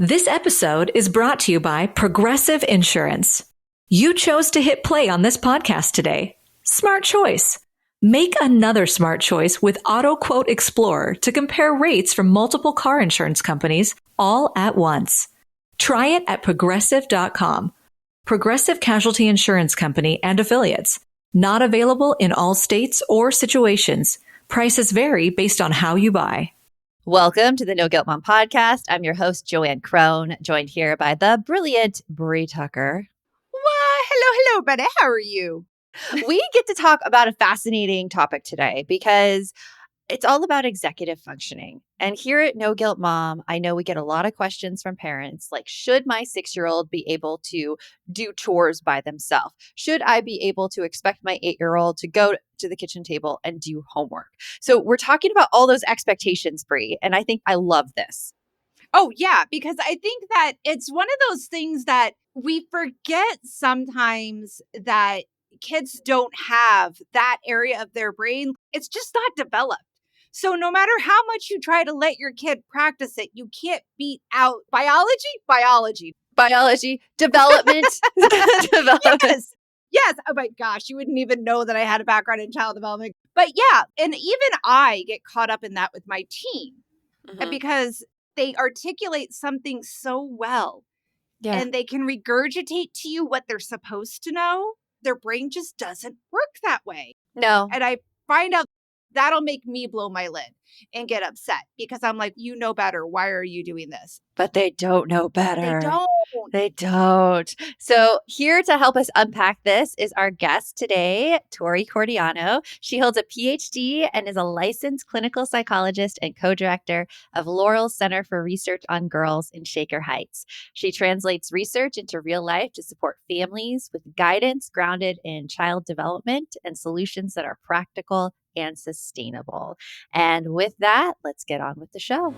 This episode is brought to you by Progressive Insurance. You chose to hit play on this podcast today. Smart choice. Make another smart choice with Auto Quote Explorer to compare rates from multiple car insurance companies all at once. Try it at progressive.com. Progressive Casualty Insurance Company and Affiliates. Not available in all states or situations. Prices vary based on how you buy. Welcome to the No Guilt Mom podcast. I'm your host, Joanne Crone, joined here by the brilliant Brie Tucker. Why, hello, buddy. How are you? We get to talk about a fascinating topic today because it's all about executive functioning. And here at No Guilt Mom, I know we get a lot of questions from parents like, should my 6-year-old be able to do chores by themselves? Should I be able to expect my 8-year-old to go to the kitchen table and do homework? So we're talking about all those expectations, Brie, and I think I love this. Oh, yeah, because I think that it's one of those things that we forget sometimes that kids don't have that area of their brain. It's just not developed. So no matter how much you try to let your kid practice it, you can't beat out biology, development. Yes. Yes. Oh my gosh. You wouldn't even know that I had a background in child development. But yeah. And even I get caught up in that with my teen because they articulate something so well. Yeah. And they can regurgitate to you what they're supposed to know. Their brain just doesn't work that way. No. And I find out that'll make me blow my lid and get upset because I'm like, you know better. Why are you doing this? But they don't know better. They don't. They don't. So here to help us unpack this is our guest today, Tori Cordiano. She holds a Ph.D. and is a licensed clinical psychologist and co-director of Laurel's Center for Research on Girls in Shaker Heights. She translates research into real life to support families with guidance grounded in child development and solutions that are practical and sustainable. And with that, let's get on with the show.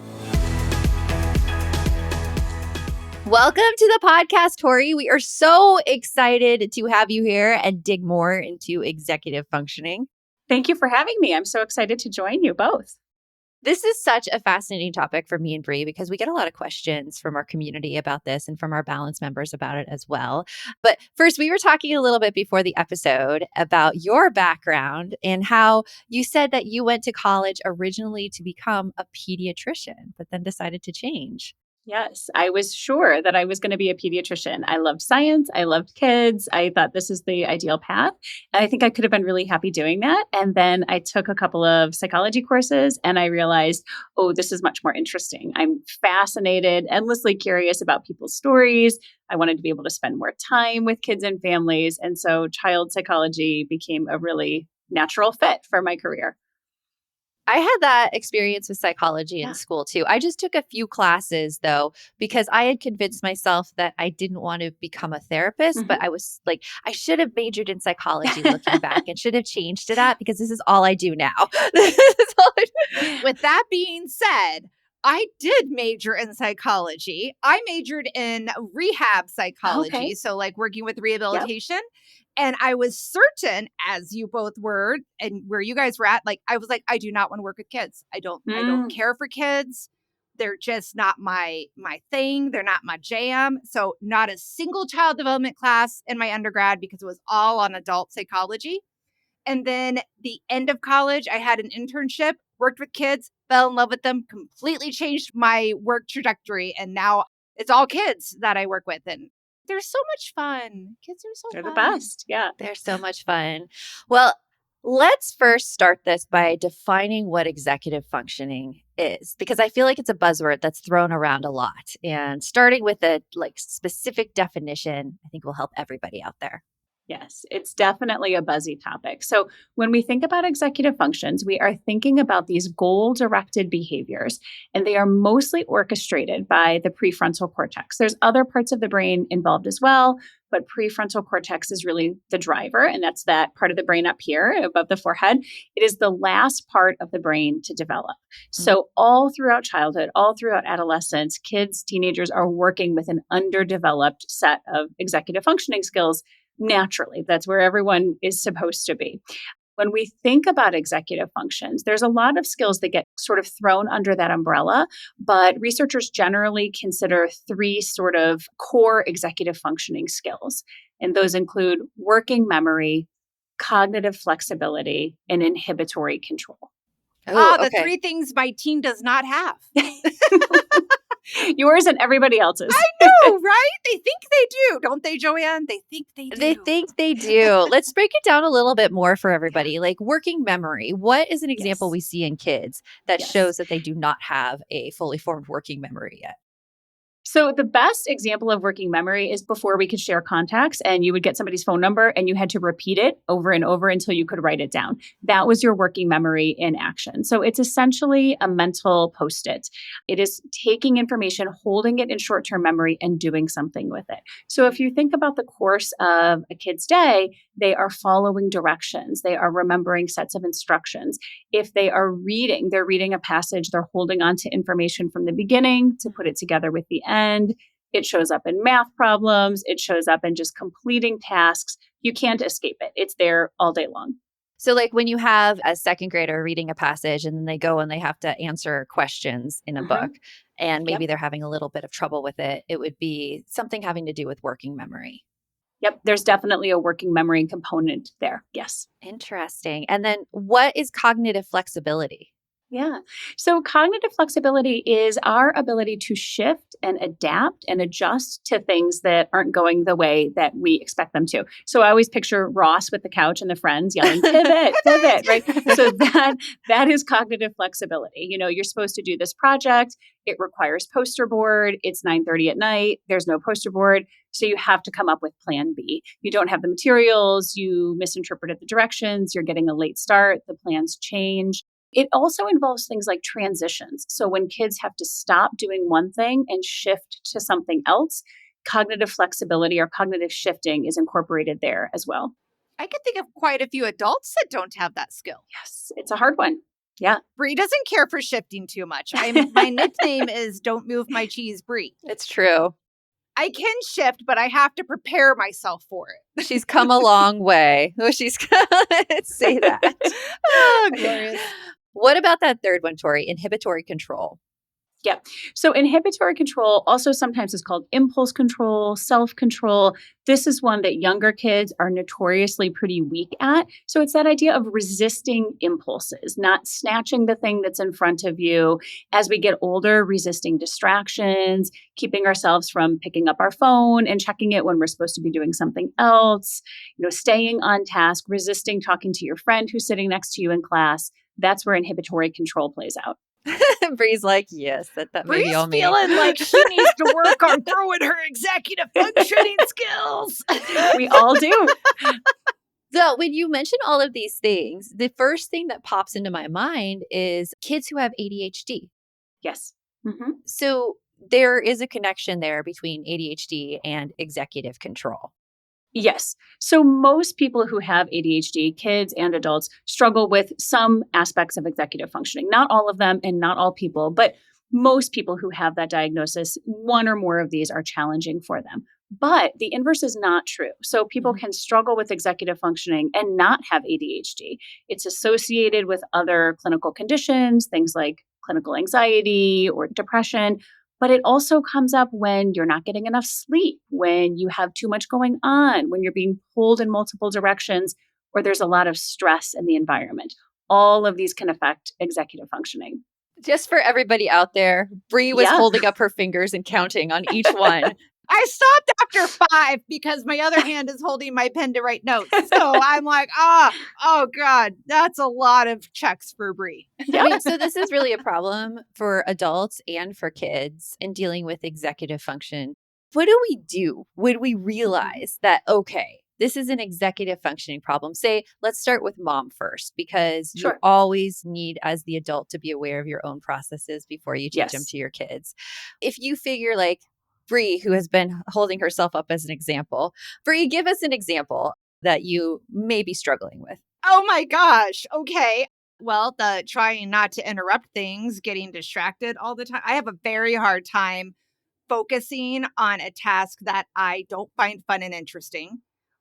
Welcome to the podcast, Tori. We are so excited to have you here and dig more into executive functioning. Thank you for having me. I'm so excited to join you both. This is such a fascinating topic for me and Brie because we get a lot of questions from our community about this and from our Balance members about it as well. But first, we were talking a little bit before the episode about your background and how you said that you went to college originally to become a pediatrician, but then decided to change. Yes, I was sure that I was going to be a pediatrician. I loved science. I loved kids. I thought this is the ideal path. And I think I could have been really happy doing that. And then I took a couple of psychology courses and I realized, oh, this is much more interesting. I'm fascinated, endlessly curious about people's stories. I wanted to be able to spend more time with kids and families. And so child psychology became a really natural fit for my career. I had that experience with psychology in school too. I just took a few classes though, because I had convinced myself that I didn't want to become a therapist, but I was like, I should have majored in psychology looking back and should have changed to that because this is all I do now. With that being said, I did major in psychology. I majored in rehab psychology. Okay. So like working with rehabilitation. Yep. And I was certain, as you both were, and where you guys were at, like, I was like, I do not want to work with kids. I don't care for kids. They're just not my thing. They're not my jam. So not a single child development class in my undergrad because it was all on adult psychology. And then the end of college, I had an internship, worked with kids, fell in love with them, completely changed my work trajectory. And now it's all kids that I work with. And they're so much fun. Kids are so fun. They're the best. Yeah. They're so much fun. Well, let's first start this by defining what executive functioning is, because I feel like it's a buzzword that's thrown around a lot. And starting with a specific definition, I think will help everybody out there. Yes, it's definitely a buzzy topic. So when we think about executive functions, we are thinking about these goal-directed behaviors, and they are mostly orchestrated by the prefrontal cortex. There's other parts of the brain involved as well, but prefrontal cortex is really the driver, and that's that part of the brain up here above the forehead. It is the last part of the brain to develop. So all throughout childhood, all throughout adolescence, kids, teenagers are working with an underdeveloped set of executive functioning skills naturally. That's where everyone is supposed to be. when we think about executive functions, there's a lot of skills that get sort of thrown under that umbrella, but researchers generally consider three sort of core executive functioning skills. And those include working memory, cognitive flexibility, and inhibitory control. Oh, The okay. three things my team does not have. Yours and everybody else's. I know, right? They think they do, don't they, Joanne? They think they do. They think they do. Let's break it down a little bit more for everybody. Like working memory. What is an example Yes. we see in kids that Yes. shows that they do not have a fully formed working memory yet? So the best example of working memory is before we could share contacts and you would get somebody's phone number and you had to repeat it over and over until you could write it down. That was your working memory in action. So it's essentially a mental post-it. It is taking information, holding it in short-term memory and doing something with it. So if you think about the course of a kid's day, they are following directions. They are remembering sets of instructions. If they are reading, they're reading a passage, they're holding on to information from the beginning to put it together with the end. It shows up in math problems. It shows up in just completing tasks. You can't escape it. It's there all day long. So like when you have a second grader reading a passage and then they go and they have to answer questions in a book and maybe they're having a little bit of trouble with it, it would be something having to do with working memory. Yep, there's definitely a working memory component there. Yes. Interesting. And then what is cognitive flexibility? Yeah. So cognitive flexibility is our ability to shift and adapt and adjust to things that aren't going the way that we expect them to. So I always picture Ross with the couch and the friends yelling, pivot, pivot, right? So that is cognitive flexibility. You know, you're supposed to do this project. It requires poster board. It's 9:30 at night. There's no poster board. So you have to come up with plan B. You don't have the materials. You misinterpreted the directions. You're getting a late start. The plans change. It also involves things like transitions. So when kids have to stop doing one thing and shift to something else, cognitive flexibility or cognitive shifting is incorporated there as well. I can think of quite a few adults that don't have that skill. Yes, it's a hard one. Yeah. Brie doesn't care for shifting too much. My nickname is Don't Move My Cheese Brie. It's true. I can shift, but I have to prepare myself for it. She's come a long way. She's let's say that. Oh, glorious. What about that third one, Tori? Inhibitory control. Yeah. So inhibitory control also sometimes is called impulse control, self-control. This is one that younger kids are notoriously pretty weak at. So it's that idea of resisting impulses, not snatching the thing that's in front of you. As we get older, resisting distractions, keeping ourselves from picking up our phone and checking it when we're supposed to be doing something else, staying on task, resisting talking to your friend who's sitting next to you in class. That's where inhibitory control plays out. Bree's like, yes, that may Bree's be all me. feeling like she needs to work on growing her executive functioning skills. We all do. So when you mention all of these things, the first thing that pops into my mind is kids who have ADHD. Yes. Mm-hmm. So there is a connection there between ADHD and executive control. Yes. So most people who have ADHD, kids and adults, struggle with some aspects of executive functioning. Not all of them and not all people, but most people who have that diagnosis, one or more of these are challenging for them. But the inverse is not true. So people can struggle with executive functioning and not have ADHD. It's associated with other clinical conditions, things like clinical anxiety or depression. But it also comes up when you're not getting enough sleep, when you have too much going on, when you're being pulled in multiple directions, or there's a lot of stress in the environment. All of these can affect executive functioning. Just for everybody out there, Bree was holding up her fingers and counting on each one. I stopped after 5 because my other hand is holding my pen to write notes. So I'm like, oh God, that's a lot of checks for Bree. I mean, so this is really a problem for adults and for kids in dealing with executive function. What do we do when we realize that, okay, this is an executive functioning problem? Say, let's start with mom first, because you always need, as the adult, to be aware of your own processes before you teach them to your kids. If you figure like, Bree, who has been holding herself up as an example. Bree, give us an example that you may be struggling with. Oh my gosh. Okay. Well, the trying not to interrupt things, getting distracted all the time. I have a very hard time focusing on a task that I don't find fun and interesting.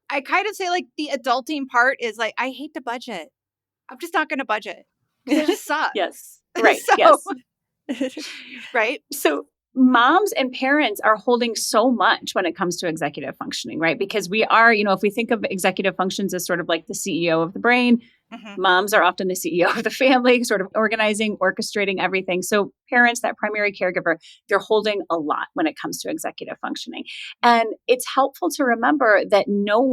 I kind of say like the adulting part is like, I hate to budget. I'm just not going to budget. It just sucks. Yes. Right. So, Yes. right. So moms and parents are holding so much when it comes to executive functioning, right? Because we are, if we think of executive functions as sort of like the CEO of the brain, moms are often the CEO of the family, sort of organizing, orchestrating everything. So parents, that primary caregiver, they're holding a lot when it comes to executive functioning. And it's helpful to remember that no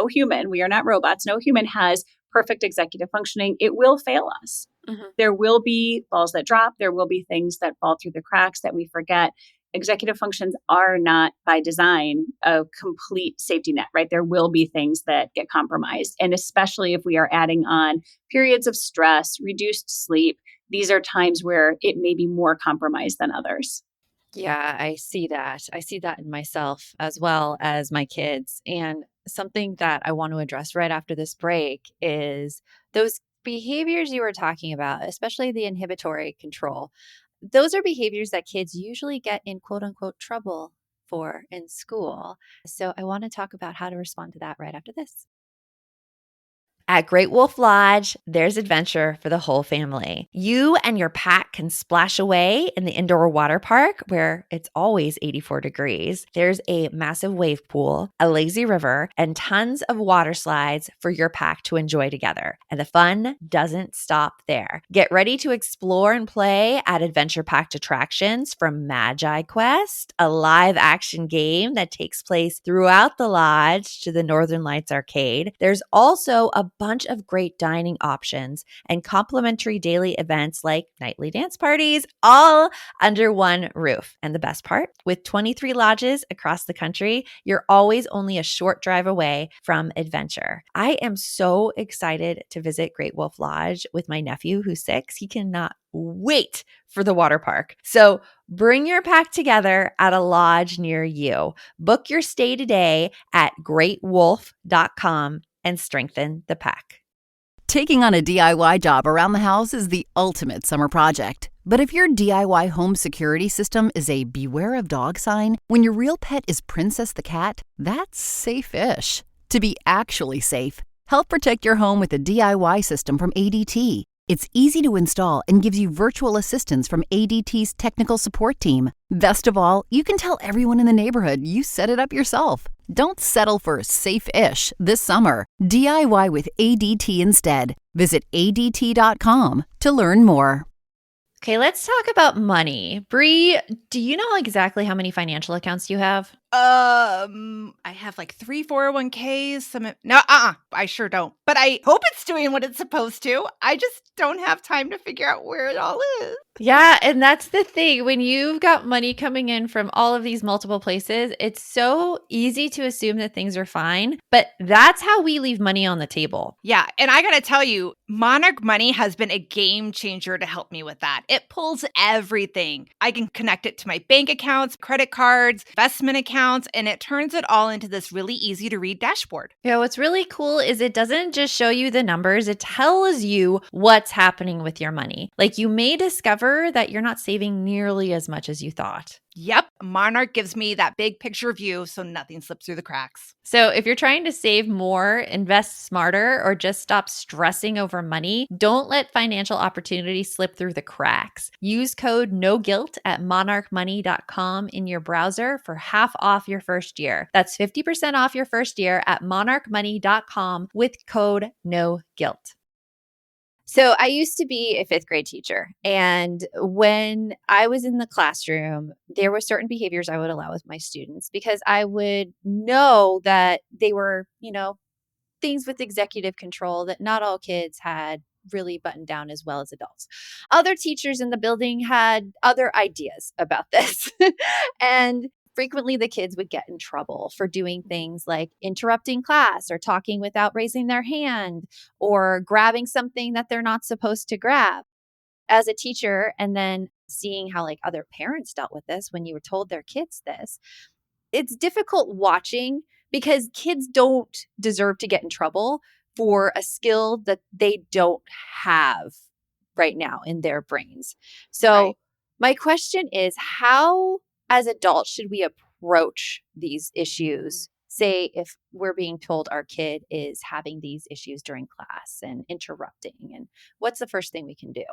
human, we are not robots, no human has perfect executive functioning. It will fail us. There will be balls that drop. There will be things that fall through the cracks that we forget. Executive functions are not by design a complete safety net, right? There will be things that get compromised. And especially if we are adding on periods of stress, reduced sleep, these are times where it may be more compromised than others. Yeah, I see that. I see that in myself as well as my kids. And something that I want to address right after this break is those behaviors you were talking about, especially the inhibitory control. Those are behaviors that kids usually get in quote unquote trouble for in school. So I want to talk about how to respond to that right after this. At Great Wolf Lodge, there's adventure for the whole family. You and your pack can splash away in the indoor water park where it's always 84 degrees. There's a massive wave pool, a lazy river, and tons of water slides for your pack to enjoy together. And the fun doesn't stop there. Get ready to explore and play at adventure-packed attractions from Magi Quest, a live-action game that takes place throughout the lodge, to the Northern Lights Arcade. There's also a bunch of great dining options and complimentary daily events like nightly dance parties, all under one roof. And the best part, with 23 lodges across the country, you're always only a short drive away from adventure. I am so excited to visit Great Wolf Lodge with my nephew who's 6. He cannot wait for the water park. So bring your pack together at a lodge near you. Book your stay today at greatwolf.com and strengthen the pack. Taking on a DIY job around the house is the ultimate summer project. But if your DIY home security system is a beware of dog sign, when your real pet is Princess the cat, that's safe-ish. To be actually safe, help protect your home with a DIY system from ADT. It's easy to install and gives you virtual assistance from ADT's technical support team. Best of all, you can tell everyone in the neighborhood you set it up yourself. Don't settle for safe-ish this summer. DIY with ADT instead. Visit ADT.com to learn more. Okay, let's talk about money. Bree, do you know exactly how many financial accounts you have? I have like 3 401ks. I sure don't. But I hope it's doing what it's supposed to. I just don't have time to figure out where it all is. Yeah, and that's the thing. When you've got money coming in from all of these multiple places, it's so easy to assume that things are fine, but that's how we leave money on the table. Yeah, and I got to tell you, Monarch Money has been a game changer to help me with that. It pulls everything. I can connect it to my bank accounts, credit cards, investment accounts, and it turns it all into this really easy to read dashboard. Yeah, what's really cool is it doesn't just show you the numbers, it tells you what's happening with your money. Like you may discover that you're not saving nearly as much as you thought. Yep, Monarch gives me that big picture view so nothing slips through the cracks. So if you're trying to save more, invest smarter, or just stop stressing over money, don't let financial opportunities slip through the cracks. Use code NOGUILT at monarchmoney.com in your browser for half off your first year. That's 50% off your first year at monarchmoney.com with code NOGUILT. So I used to be a 5th grade teacher. And when I was in the classroom, there were certain behaviors I would allow with my students because I would know that they were, things with executive control that not all kids had really buttoned down as well as adults. Other teachers in the building had other ideas about this. And frequently the kids would get in trouble for doing things like interrupting class or talking without raising their hand or grabbing something that they're not supposed to grab. As a teacher, and then seeing how like other parents dealt with this when you were told their kids this, it's difficult watching because kids don't deserve to get in trouble for a skill that they don't have right now in their brains. So my question is, how as adults should we approach these issues say if we're being told our kid is having these issues during class and interrupting, and what's the first thing we can do?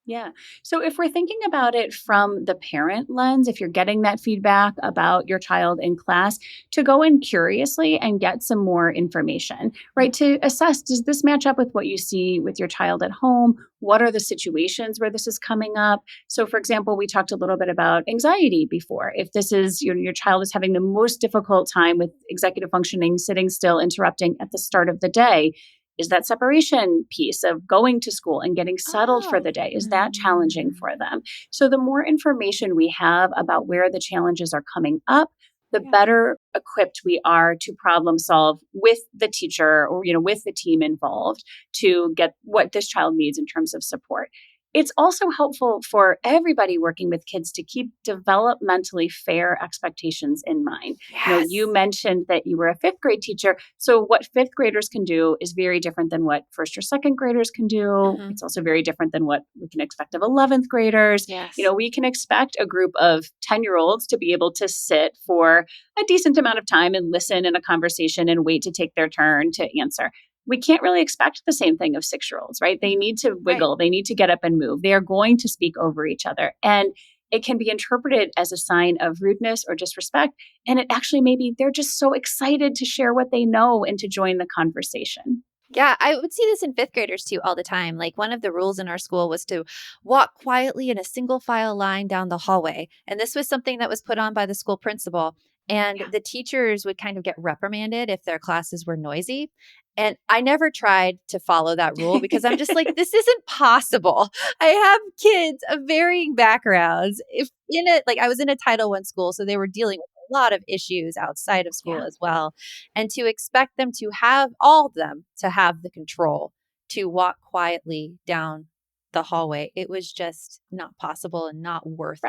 Yeah. So if we're thinking about it from the parent lens, if you're getting that feedback about your child in class, to go in curiously and get some more information, right? To assess, does this match up with what you see with your child at home? What are the situations where this is coming up? So, for example, we talked a little bit about anxiety before. If this is your child is having the most difficult time with executive functioning, sitting still, interrupting at the start of the day, is that separation piece of going to school and getting settled for the day, is that challenging for them? So the more information we have about where the challenges are coming up, the better equipped we are to problem solve with the teacher or with the team involved to get what this child needs in terms of support. It's also helpful for everybody working with kids to keep developmentally fair expectations in mind. You mentioned that you were a fifth grade teacher. So what fifth graders can do is very different than what first or second graders can do. It's also very different than what we can expect of 11th graders. Yes. We can expect a group of 10-year-olds to be able to sit for a decent amount of time and listen in a conversation and wait to take their turn to answer. We can't really expect the same thing of 6-year-olds, right? They need to wiggle. They need to get up and move. They are going to speak over each other. And it can be interpreted as a sign of rudeness or disrespect. And it actually maybe they're just so excited to share what they know and to join the conversation. Yeah, I would see this in fifth graders too all the time. Like one of the rules in our school was to walk quietly in a single file line down the hallway. And this was something that was put on by the school principal. And the teachers would kind of get reprimanded if their classes were noisy. And I never tried to follow that rule because I'm just like, this isn't possible. I have kids of varying backgrounds. If in it, like I was in a Title I school, so they were dealing with a lot of issues outside of school as well. And to expect them to have all of them to have the control to walk quietly down the hallway, it was just not possible and not worth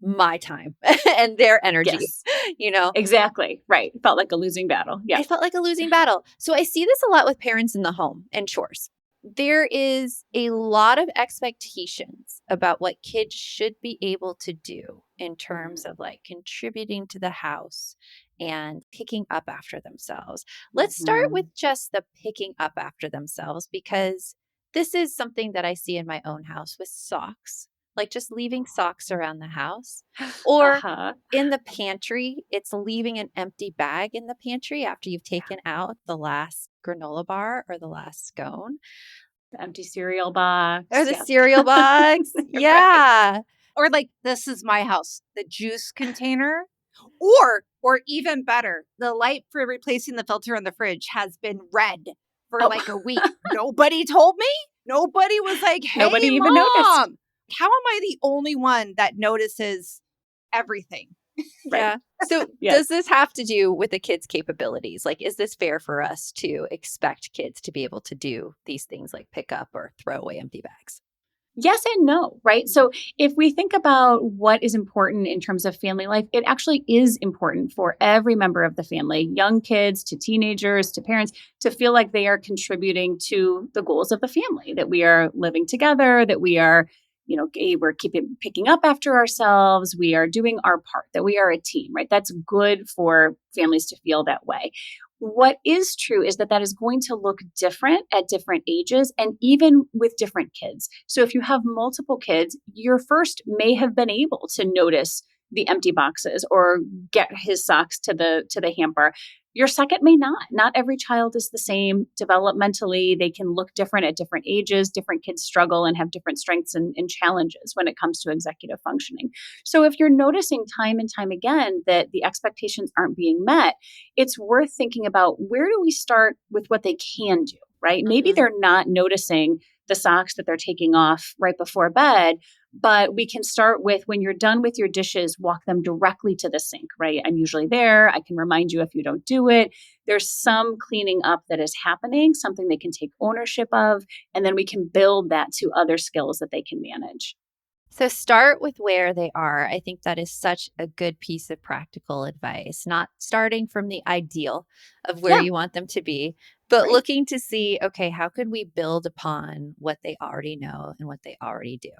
my time and their energy, Exactly. Right. It felt like a losing battle. Yeah. It felt like a losing battle. So I see this a lot with parents in the home and chores. There is a lot of expectations about what kids should be able to do in terms of like contributing to the house and picking up after themselves. Let's start with just the picking up after themselves, because this is something that I see in my own house with socks, like just leaving socks around the house. Or in the pantry, it's leaving an empty bag in the pantry after you've taken out the last granola bar or the last scone. The empty cereal box. Or the cereal box. Yeah. Or like, this is my house, the juice container. Or even better, the light for replacing the filter in the fridge has been red for like a week. Nobody told me. Nobody was like, hey, nobody even Mom, noticed. How am I the only one that notices everything? Yeah. So does this have to do with the kids' capabilities? Like, is this fair for us to expect kids to be able to do these things like pick up or throw away empty bags? Yes and no, right? So if we think about what is important in terms of family life, it actually is important for every member of the family, young kids to teenagers to parents, to feel like they are contributing to the goals of the family, that we are living together, that we are, we're picking up after ourselves, we are doing our part, that we are a team, right? That's good for families to feel that way. What is true is that is going to look different at different ages and even with different kids. So if you have multiple kids, your first may have been able to notice the empty boxes or get his socks to the hamper. Your second may not. Not every child is the same developmentally. They can look different at different ages. Different kids struggle and have different strengths and challenges when it comes to executive functioning. So if you're noticing time and time again that the expectations aren't being met, it's worth thinking about, where do we start with what they can do, right? Maybe they're not noticing the socks that they're taking off right before bed, but we can start with, when you're done with your dishes, walk them directly to the sink, right? I'm usually there. I can remind you if you don't do it. There's some cleaning up that is happening, something they can take ownership of, and then we can build that to other skills that they can manage. So start with where they are. I think that is such a good piece of practical advice, not starting from the ideal of where you want them to be, but looking to see, okay, how could we build upon what they already know and what they already do?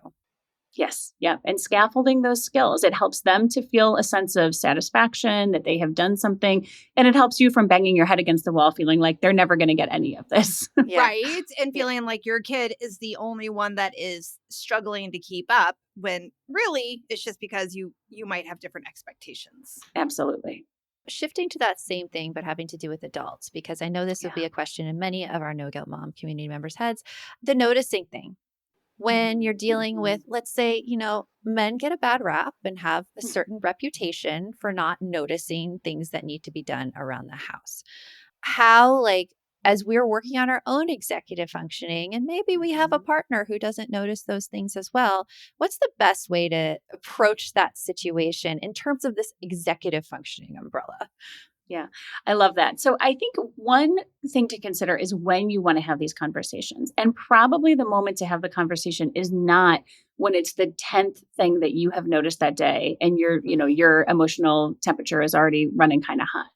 Yes. Yeah. And scaffolding those skills, it helps them to feel a sense of satisfaction that they have done something. And it helps you from banging your head against the wall, feeling like they're never going to get any of this. Yeah. Right. And feeling like your kid is the only one that is struggling to keep up when really it's just because you might have different expectations. Absolutely. Shifting to that same thing, but having to do with adults, because I know this would be Yeah. a question in many of our No Guilt Mom community members' heads, the noticing thing. When you're dealing with, let's say, men get a bad rap and have a certain reputation for not noticing things that need to be done around the house. How, as we're working on our own executive functioning, and maybe we have a partner who doesn't notice those things as well, what's the best way to approach that situation in terms of this executive functioning umbrella? Yeah, I love that. So I think one thing to consider is when you want to have these conversations. And probably the moment to have the conversation is not when it's the 10th thing that you have noticed that day and your emotional temperature is already running kind of hot.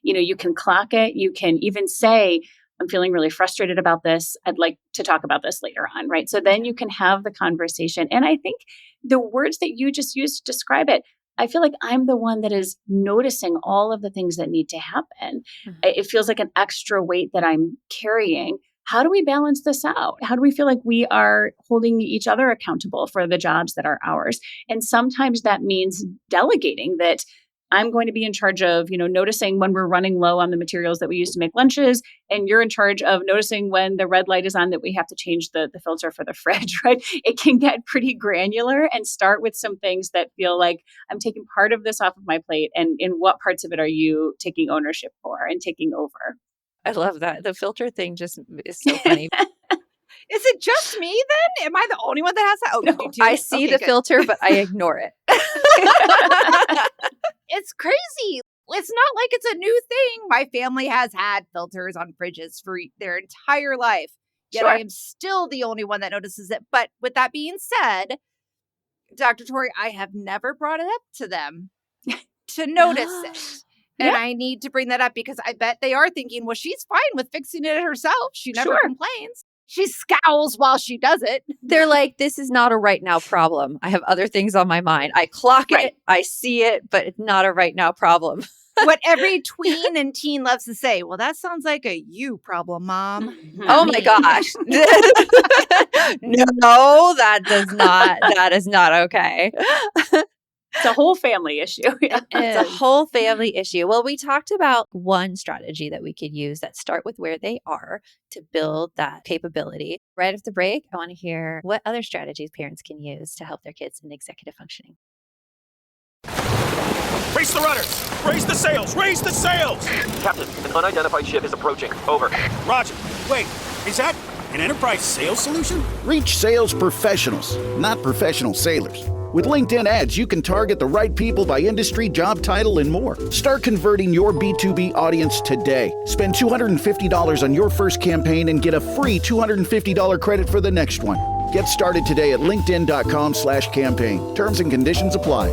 You can clock it. You can even say, I'm feeling really frustrated about this. I'd like to talk about this later on, right? So then you can have the conversation. And I think the words that you just used to describe it, I feel like I'm the one that is noticing all of the things that need to happen. It feels like an extra weight that I'm carrying. How do we balance this out? How do we feel like we are holding each other accountable for the jobs that are ours? And sometimes that means delegating that I'm going to be in charge of, noticing when we're running low on the materials that we use to make lunches. And you're in charge of noticing when the red light is on that we have to change the filter for the fridge, right? It can get pretty granular and start with some things that feel like I'm taking part of this off of my plate. And in what parts of it are you taking ownership for and taking over? I love that. The filter thing just is so funny. Is it just me then? Am I the only one that has that? Oh, No, you do? I see the filter, but I ignore it. It's crazy. It's not like it's a new thing. My family has had filters on fridges for their entire life. Yet I am still the only one that notices it. But with that being said, Dr. Tori, I have never brought it up to them to notice it. And I need to bring that up because I bet they are thinking, well, she's fine with fixing it herself. She never complains. She scowls while she does it. They're like, this is not a right now problem. I have other things on my mind. I clock it, I see it, but it's not a right now problem. What every tween and teen loves to say, well, that sounds like a you problem, Mom. Oh my gosh. No, that is not okay. It's a whole family issue. It's a whole family issue. Well, we talked about one strategy that we could use that start with where they are to build that capability. Right after the break, I want to hear what other strategies parents can use to help their kids in executive functioning. Raise the rudders! Raise the sails! Raise the sails! Captain, an unidentified ship is approaching. Over. Roger. Wait, is that an enterprise sales solution? Reach sales professionals, not professional sailors. With LinkedIn ads, you can target the right people by industry, job title, and more. Start converting your B2B audience today. Spend $250 on your first campaign and get a free $250 credit for the next one. Get started today at linkedin.com/campaign. Terms and conditions apply.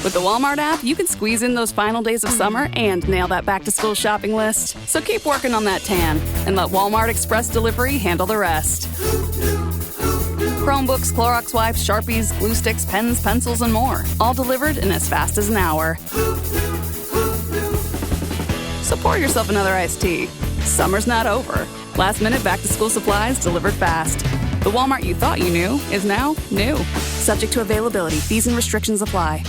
With the Walmart app, you can squeeze in those final days of summer and nail that back-to-school shopping list. So keep working on that tan and let Walmart Express Delivery handle the rest. Chromebooks, Clorox wipes, Sharpies, glue sticks, pens, pencils, and more. All delivered in as fast as an hour. So pour yourself another iced tea. Summer's not over. Last-minute back-to-school supplies delivered fast. The Walmart you thought you knew is now new. Subject to availability. Fees and restrictions apply.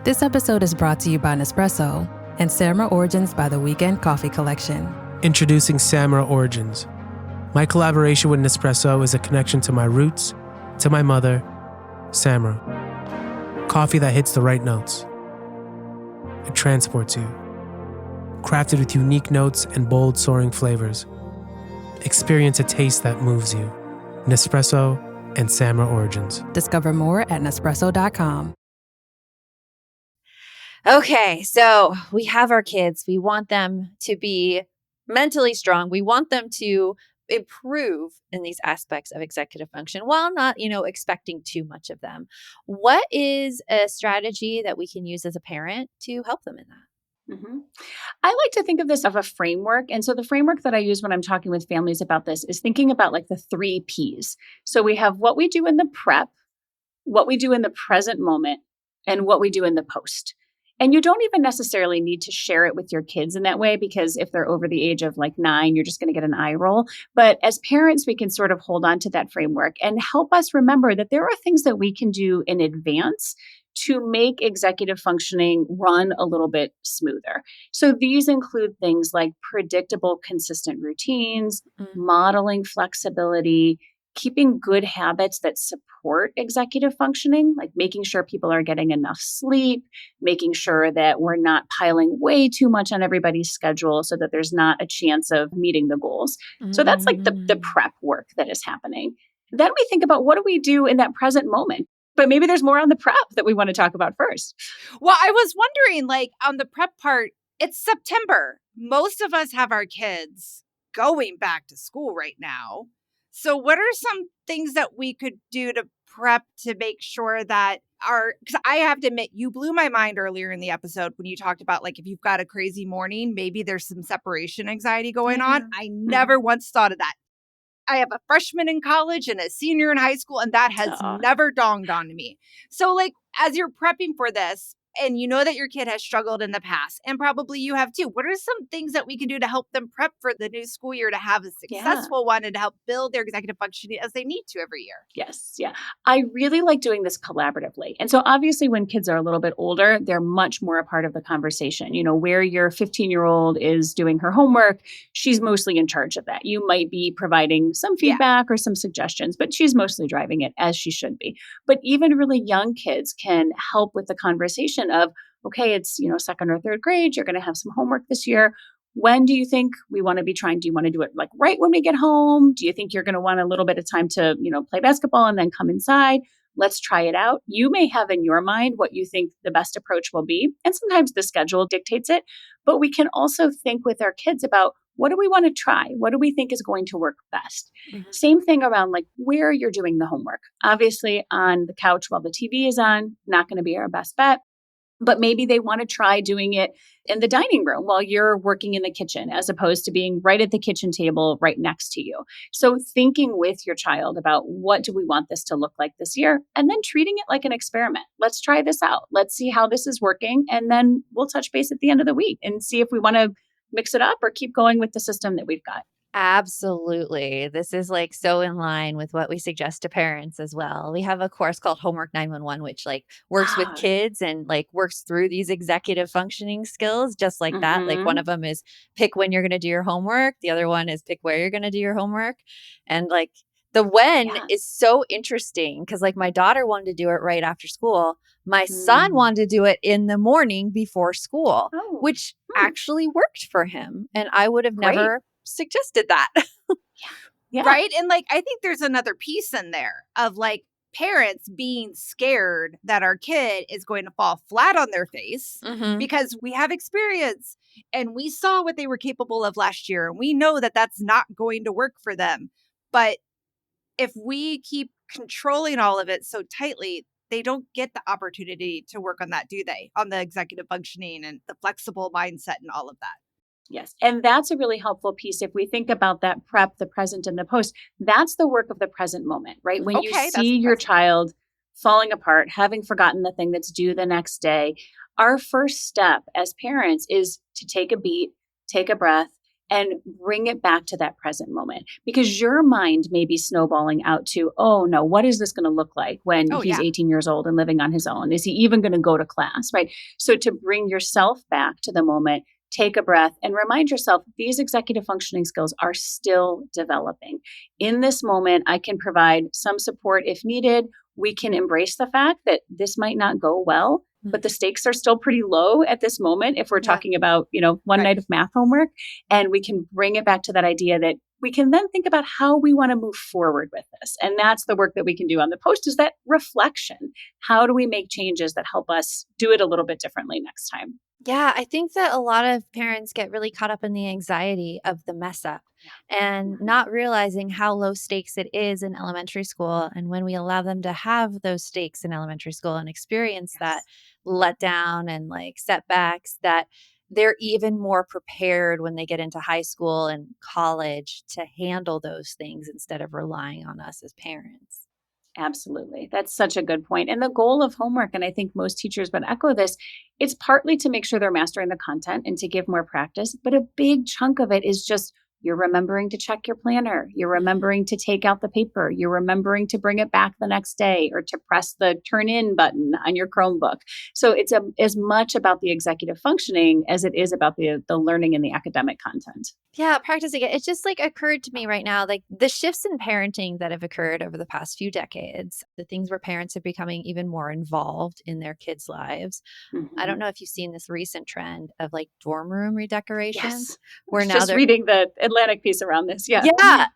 This episode is brought to you by Nespresso and Samra Origins by the Weekend Coffee Collection. Introducing Samra Origins. My collaboration with Nespresso is a connection to my roots, to my mother, Samra. Coffee that hits the right notes. It transports you. Crafted with unique notes and bold, soaring flavors. Experience a taste that moves you. Nespresso and Samra Origins. Discover more at Nespresso.com. Okay, so we have our kids. We want them to be mentally strong. We want them to improve in these aspects of executive function while not, expecting too much of them. What is a strategy that we can use as a parent to help them in that? Mhm. I like to think of this of a framework. And so the framework that I use when I'm talking with families about this is thinking about like the 3 Ps. So we have what we do in the prep, what we do in the present moment, and what we do in the post. And you don't even necessarily need to share it with your kids in that way, because if they're over the age of like 9, you're just going to get an eye roll. But as parents, we can sort of hold on to that framework and help us remember that there are things that we can do in advance to make executive functioning run a little bit smoother. So these include things like predictable, consistent routines, modeling flexibility, keeping good habits that support executive functioning, like making sure people are getting enough sleep, making sure that we're not piling way too much on everybody's schedule so that there's not a chance of meeting the goals. So that's like the prep work that is happening. Then we think about what do we do in that present moment? But maybe there's more on the prep that we want to talk about first. Well, I was wondering, like, on the prep part, it's September. Most of us have our kids going back to school right now. So what are some things that we could do to prep to make sure that because I have to admit, you blew my mind earlier in the episode when you talked about, like, if you've got a crazy morning, maybe there's some separation anxiety going on. I never once thought of that. I have a freshman in college and a senior in high school, and that has never dawned on me. So, like, as you're prepping for this, and you know that your kid has struggled in the past, and probably you have too, what are some things that we can do to help them prep for the new school year to have a successful one and to help build their executive functioning as they need to every year? Yes. Yeah. I really like doing this collaboratively. And so obviously when kids are a little bit older, they're much more a part of the conversation. You know, where your 15-year-old is doing her homework, she's mostly in charge of that. You might be providing some feedback or some suggestions, but she's mostly driving it, as she should be. But even really young kids can help with the conversation of, okay, it's, second or third grade, you're going to have some homework this year. When do you think we want to be trying? Do you want to do it like right when we get home? Do you think you're going to want a little bit of time to, play basketball and then come inside? Let's try it out. You may have in your mind what you think the best approach will be. And sometimes the schedule dictates it. But we can also think with our kids about, what do we want to try? What do we think is going to work best? Same thing around like where you're doing the homework. Obviously on the couch while the TV is on, not going to be our best bet. But maybe they want to try doing it in the dining room while you're working in the kitchen, as opposed to being right at the kitchen table right next to you. So thinking with your child about, what do we want this to look like this year? And then treating it like an experiment. Let's try this out. Let's see how this is working. And then we'll touch base at the end of the week and see if we want to mix it up or keep going with the system that we've got. Absolutely. This is like so in line with what we suggest to parents as well. We have a course called Homework 911, which like works with kids and like works through these executive functioning skills just like that. Like one of them is pick when you're going to do your homework. The other one is pick where you're going to do your homework. And like the when is so interesting because like my daughter wanted to do it right after school. My son wanted to do it in the morning before school, which actually worked for him. And I would have never suggested that. Right. And like, I think there's another piece in there of like parents being scared that our kid is going to fall flat on their face because we have experience and we saw what they were capable of last year. And we know that that's not going to work for them. But if we keep controlling all of it so tightly, they don't get the opportunity to work on that, do they? On the executive functioning and the flexible mindset and all of that. Yes. And that's a really helpful piece. If we think about that prep, the present and the post, that's the work of the present moment, right? When you see your child falling apart, having forgotten the thing that's due the next day, our first step as parents is to take a beat, take a breath, and bring it back to that present moment. Because your mind may be snowballing out to, oh no, what is this going to look like when he's 18 years old and living on his own? Is he even going to go to class, right? So to bring yourself back to the moment, take a breath and remind yourself these executive functioning skills are still developing. In this moment, I can provide some support if needed. We can embrace the fact that this might not go well, but the stakes are still pretty low at this moment if we're talking about, one night of math homework. And we can bring it back to that idea that we can then think about how we want to move forward with this. And that's the work that we can do on the post, is that reflection. How do we make changes that help us do it a little bit differently next time? Yeah, I think that a lot of parents get really caught up in the anxiety of the mess up and not realizing how low stakes it is in elementary school. And when we allow them to have those stakes in elementary school and experience that letdown and like setbacks, that they're even more prepared when they get into high school and college to handle those things instead of relying on us as parents. Absolutely. That's such a good point. And the goal of homework, and I think most teachers would echo this, it's partly to make sure they're mastering the content and to give more practice. But a big chunk of it is just you're remembering to check your planner. You're remembering to take out the paper. You're remembering to bring it back the next day or to press the turn in button on your Chromebook. So it's as much about the executive functioning as it is about the learning and the academic content. Yeah, practicing it. It just like occurred to me right now, like the shifts in parenting that have occurred over the past few decades, the things where parents are becoming even more involved in their kids' lives. I don't know if you've seen this recent trend of like dorm room redecorations. Yes. Where now now just they're reading the Atlantic piece around this. Yeah. Yeah.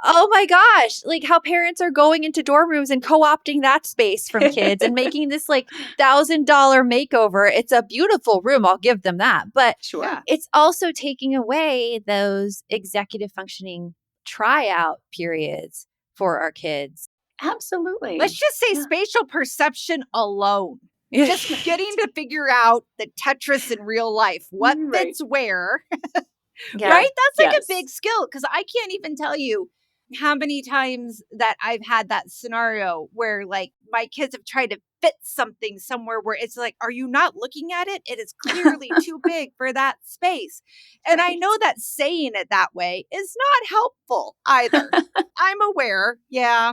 Oh my gosh. Like how parents are going into dorm rooms and co-opting that space from kids and making this like $1,000 makeover. It's a beautiful room. I'll give them that. But Sure. it's also taking away those executive functioning tryout periods for our kids. Absolutely. Let's just say spatial perception alone. Just getting to figure out the Tetris in real life, what fits where, right? That's like a big skill because I can't even tell you how many times that I've had that scenario where like my kids have tried to fit something somewhere where it's like, are you not looking at it? It is clearly too big for that space. And I know that saying it that way is not helpful either. I'm aware. Yeah.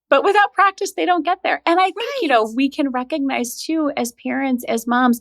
But without practice, they don't get there. And I think, we can recognize too, as parents, as moms,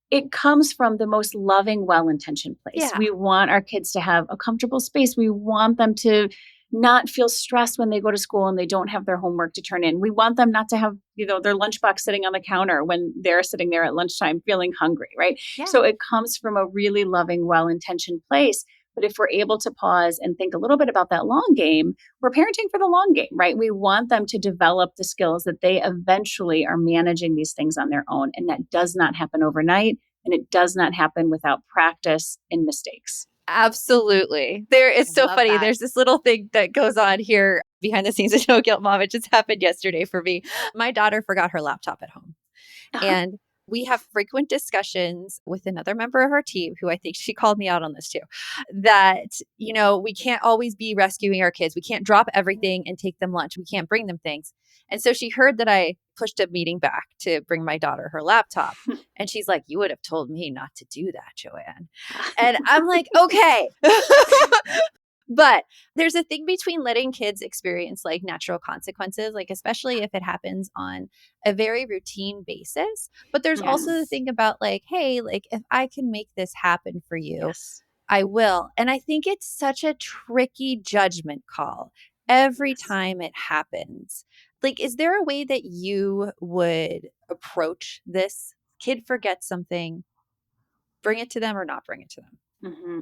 it comes from the most loving, well-intentioned place. Yeah. We want our kids to have a comfortable space. We want them to not feel stressed when they go to school and they don't have their homework to turn in. We want them not to have, their lunchbox sitting on the counter when they're sitting there at lunchtime feeling hungry, right? Yeah. So it comes from a really loving, well-intentioned place. But if we're able to pause and think a little bit about that long game, we're parenting for the long game, right? We want them to develop the skills that they eventually are managing these things on their own. And that does not happen overnight. And it does not happen without practice and mistakes. Absolutely. It's so funny. That. There's this little thing that goes on here behind the scenes of No Guilt Mom. It just happened yesterday for me. My daughter forgot her laptop at home. And we have frequent discussions with another member of our team who I think she called me out on this too, that, we can't always be rescuing our kids. We can't drop everything and take them lunch. We can't bring them things. And so she heard that I pushed a meeting back to bring my daughter her laptop. And she's like, you would have told me not to do that, Joanne. And I'm like, okay. But there's a thing between letting kids experience like natural consequences, like especially if it happens on a very routine basis. But there's also the thing about like, hey, like if I can make this happen for you, I will. And I think it's such a tricky judgment call every time it happens. Like, is there a way that you would approach this? Kid forgets something, bring it to them or not bring it to them?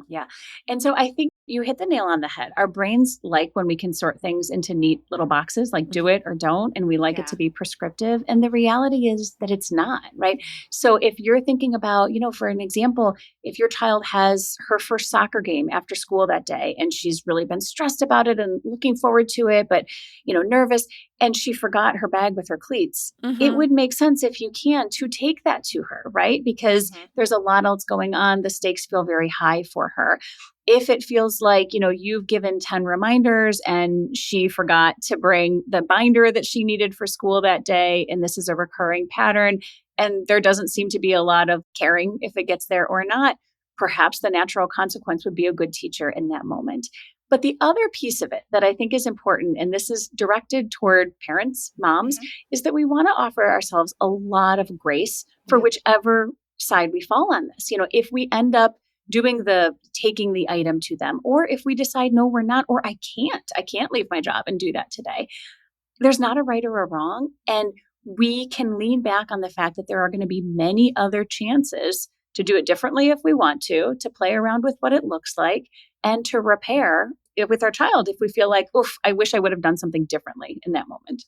Yeah. And so I think you hit the nail on the head. Our brains like when we can sort things into neat little boxes, like do it or don't. And we like it to be prescriptive. And the reality is that it's not, right? So if you're thinking about, for an example, if your child has her first soccer game after school that day and she's really been stressed about it and looking forward to it, but, nervous, and she forgot her bag with her cleats, it would make sense if you can to take that to her, right? Because there's a lot else going on. The stakes feel very high for her. If it feels like, you've given 10 reminders and she forgot to bring the binder that she needed for school that day, and this is a recurring pattern, and there doesn't seem to be a lot of caring if it gets there or not, perhaps the natural consequence would be a good teacher in that moment. But the other piece of it that I think is important, and this is directed toward parents, moms, is that we want to offer ourselves a lot of grace for whichever side we fall on this. If we end up taking the item to them, or if we decide, no, we're not, or I can't leave my job and do that today. There's not a right or a wrong. And we can lean back on the fact that there are going to be many other chances to do it differently if we want to play around with what it looks like, and to repair it with our child if we feel like, oof, I wish I would have done something differently in that moment.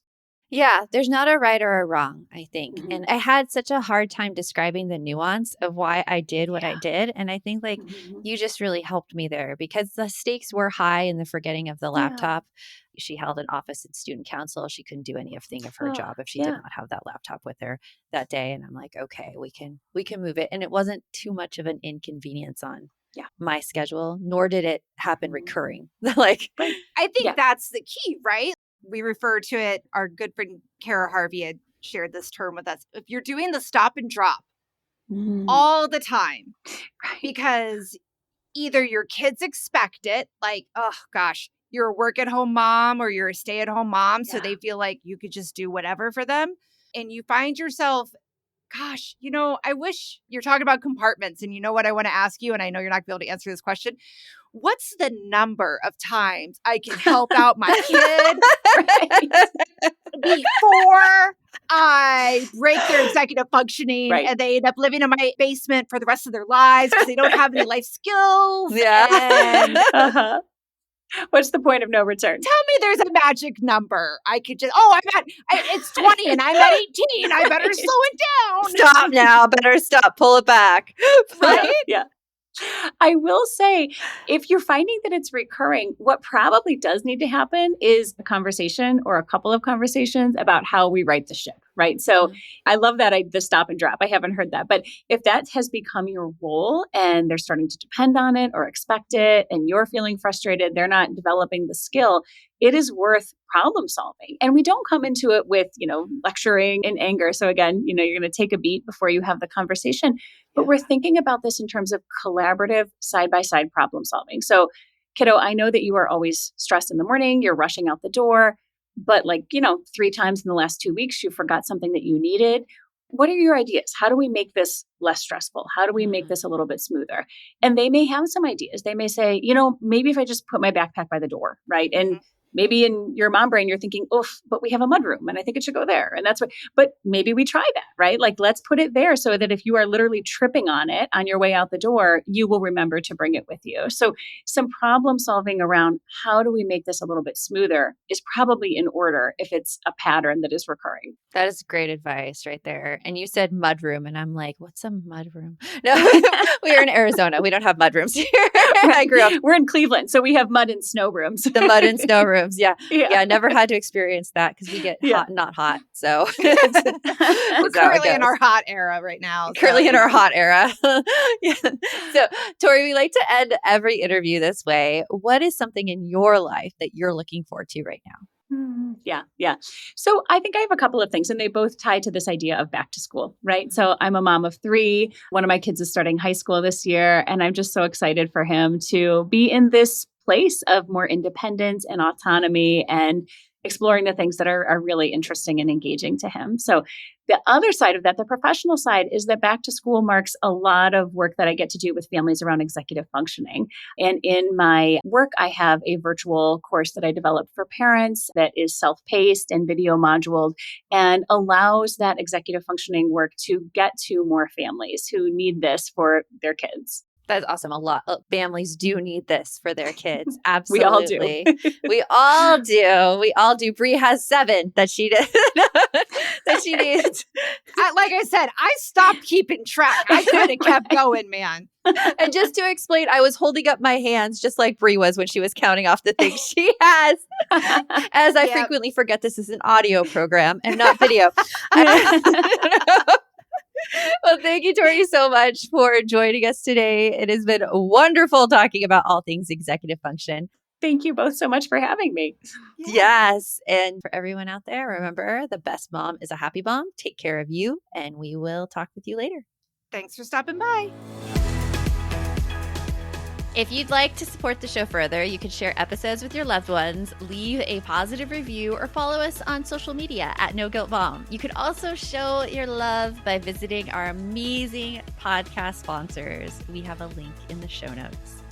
Yeah, there's not a right or a wrong, I think. And I had such a hard time describing the nuance of why I did what I did. And I think like you just really helped me there because the stakes were high in the forgetting of the laptop. She held an office in student council. She couldn't do anything of her job if she did not have that laptop with her that day. And I'm like, okay, we can move it. And it wasn't too much of an inconvenience on my schedule, nor did it happen recurring. Like, I think that's the key, right? We refer to it, our good friend Kara Harvey had shared this term with us. If you're doing the stop and drop all the time, because either your kids expect it, like, oh gosh, you're a work at home mom or you're a stay at home mom, so they feel like you could just do whatever for them. And you find yourself, gosh, I wish you're talking about compartments. And you know what I want to ask you? And I know you're not going to be able to answer this question. What's the number of times I can help out my kid before I break their executive functioning and they end up living in my basement for the rest of their lives because they don't have any life skills? Yeah. And what's the point of no return? Tell me there's a magic number. I could just, it's 20 and I'm at 18. I better slow it down. Stop now. Better stop. Pull it back. Right? Yeah. I will say, if you're finding that it's recurring, what probably does need to happen is a conversation or a couple of conversations about how we right the ship, right? So I love that, the stop and drop. I haven't heard that. But if that has become your role and they're starting to depend on it or expect it, and you're feeling frustrated, they're not developing the skill, it is worth problem solving. And we don't come into it with, lecturing and anger. So again, you're going to take a beat before you have the conversation. But we're thinking about this in terms of collaborative side-by-side problem solving. So, kiddo, I know that you are always stressed in the morning. You're rushing out the door. But 3 times in the last 2 weeks, you forgot something that you needed. What are your ideas? How do we make this less stressful? How do we make this a little bit smoother? And they may have some ideas. They may say, maybe if I just put my backpack by the door, right? And maybe in your mom brain, you're thinking, oof, but we have a mudroom and I think it should go there. And that's what, but maybe we try that, right? Let's put it there so that if you are literally tripping on it on your way out the door, you will remember to bring it with you. So some problem solving around how do we make this a little bit smoother is probably in order if it's a pattern that is recurring. That is great advice right there. And you said mudroom, and I'm like, what's a mudroom? No, we are in Arizona. We don't have mudrooms here. I grew up. We're in Cleveland, so we have mud and snow rooms. The mud and snow rooms. Yeah. I never had to experience that because we get hot and not hot. So we're currently in our hot era right now. Currently in our hot era. So, Tori, we like to end every interview this way. What is something in your life that you're looking forward to right now? Yeah. So I think I have a couple of things, and they both tie to this idea of back to school, right? So I'm a mom of 3. One of my kids is starting high school this year, and I'm just so excited for him to be in this place of more independence and autonomy and exploring the things that are really interesting and engaging to him. So the other side of that, the professional side, is that back to school marks a lot of work that I get to do with families around executive functioning. And in my work, I have a virtual course that I developed for parents that is self-paced and video moduled and allows that executive functioning work to get to more families who need this for their kids. That's awesome. A lot of families do need this for their kids. Absolutely. We all do. We all do. Bree has 7 that she did. that she needs. Like I said, I stopped keeping track. I could have kept going, man. And just to explain, I was holding up my hands just like Bree was when she was counting off the things she has. As I frequently forget this is an audio program and not video. Well, thank you, Tori, so much for joining us today. It has been wonderful talking about all things executive function. Thank you both so much for having me. Yes. And for everyone out there, remember, the best mom is a happy mom. Take care of you, and we will talk with you later. Thanks for stopping by. If you'd like to support the show further, you can share episodes with your loved ones, leave a positive review, or follow us on social media at No Guilt Mom. You could also show your love by visiting our amazing podcast sponsors. We have a link in the show notes.